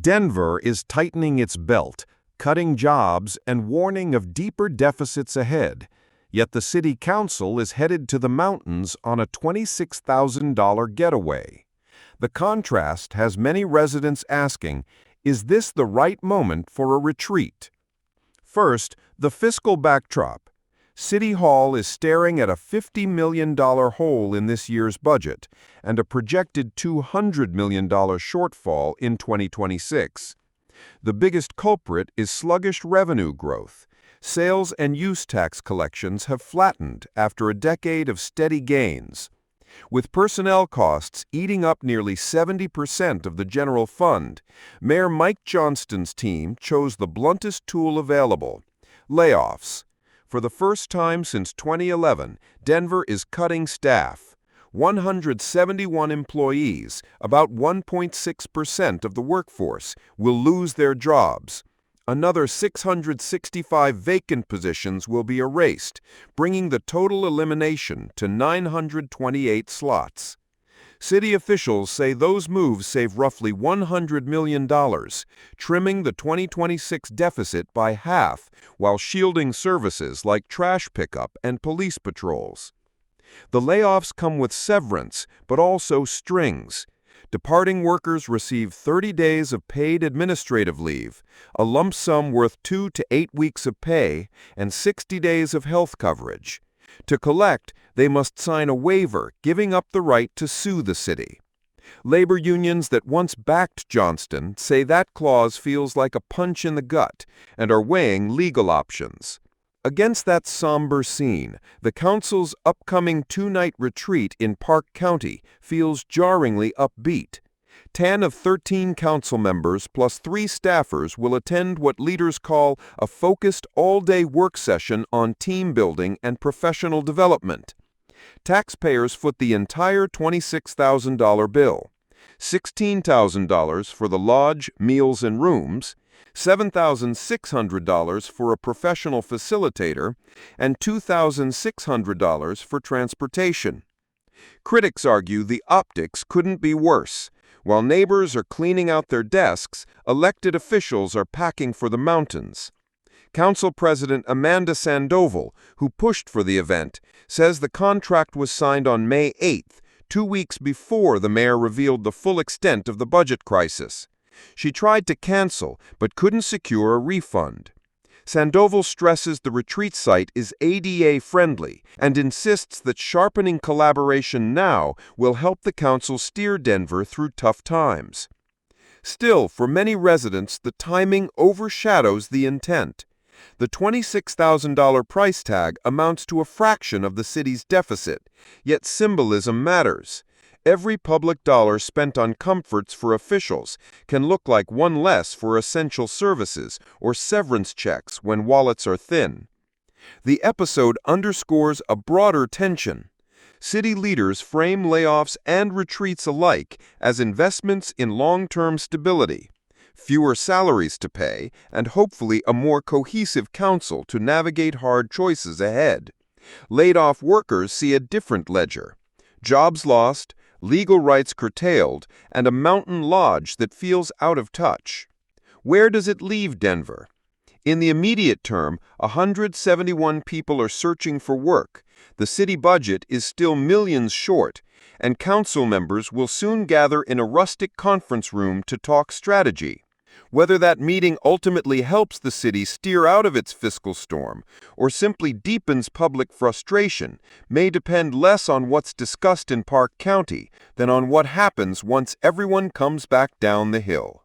Denver is tightening its belt, cutting jobs and warning of deeper deficits ahead. Yet the city council is headed to the mountains on a $26,000 getaway. The contrast has many residents asking, is this the right moment for a retreat? First, the fiscal backdrop. City Hall is staring at a $50 million hole in this year's budget and a projected $200 million shortfall in 2026. The biggest culprit is sluggish revenue growth. Sales and use tax collections have flattened after a decade of steady gains. With personnel costs eating up nearly 70% of the general fund, Mayor Mike Johnston's team chose the bluntest tool available: layoffs. For the first time since 2011, Denver is cutting staff. 171 employees, about 1.6% of the workforce, will lose their jobs. Another 665 vacant positions will be erased, bringing the total elimination to 928 slots. City officials say those moves save roughly $100 million, trimming the 2026 deficit by half while shielding services like trash pickup and police patrols. The layoffs come with severance, but also strings. Departing workers receive 30 days of paid administrative leave, a lump sum worth 2 to 8 weeks of pay, and 60 days of health coverage. To collect, they must sign a waiver giving up the right to sue the city. Labor unions that once backed Johnston say that clause feels like a punch in the gut and are weighing legal options. Against that somber scene, the council's upcoming two-night retreat in Park County feels jarringly upbeat. 10 of 13 council members plus 3 staffers will attend what leaders call a focused all-day work session on team building and professional development. Taxpayers foot the entire $26,000 bill: $16,000 for the lodge, meals, and rooms, $7,600 for a professional facilitator, and $2,600 for transportation. Critics argue the optics couldn't be worse. While neighbors are cleaning out their desks, elected officials are packing for the mountains. Council President Amanda Sandoval, who pushed for the event, says the contract was signed on May 8th, 2 weeks before the mayor revealed the full extent of the budget crisis. She tried to cancel, but couldn't secure a refund. Sandoval stresses the retreat site is ADA-friendly and insists that sharpening collaboration now will help the council steer Denver through tough times. Still, for many residents, the timing overshadows the intent. The $26,000 price tag amounts to a fraction of the city's deficit, yet symbolism matters. Every public dollar spent on comforts for officials can look like one less for essential services or severance checks when wallets are thin. The episode underscores a broader tension. City leaders frame layoffs and retreats alike as investments in long-term stability, fewer salaries to pay, and hopefully a more cohesive council to navigate hard choices ahead. Laid-off workers see a different ledger: jobs lost, legal rights curtailed, and a mountain lodge that feels out of touch. Where does it leave Denver? In the immediate term, 171 people are searching for work. The city budget is still millions short, and council members will soon gather in a rustic conference room to talk strategy. Whether that meeting ultimately helps the city steer out of its fiscal storm or simply deepens public frustration may depend less on what's discussed in Park County than on what happens once everyone comes back down the hill.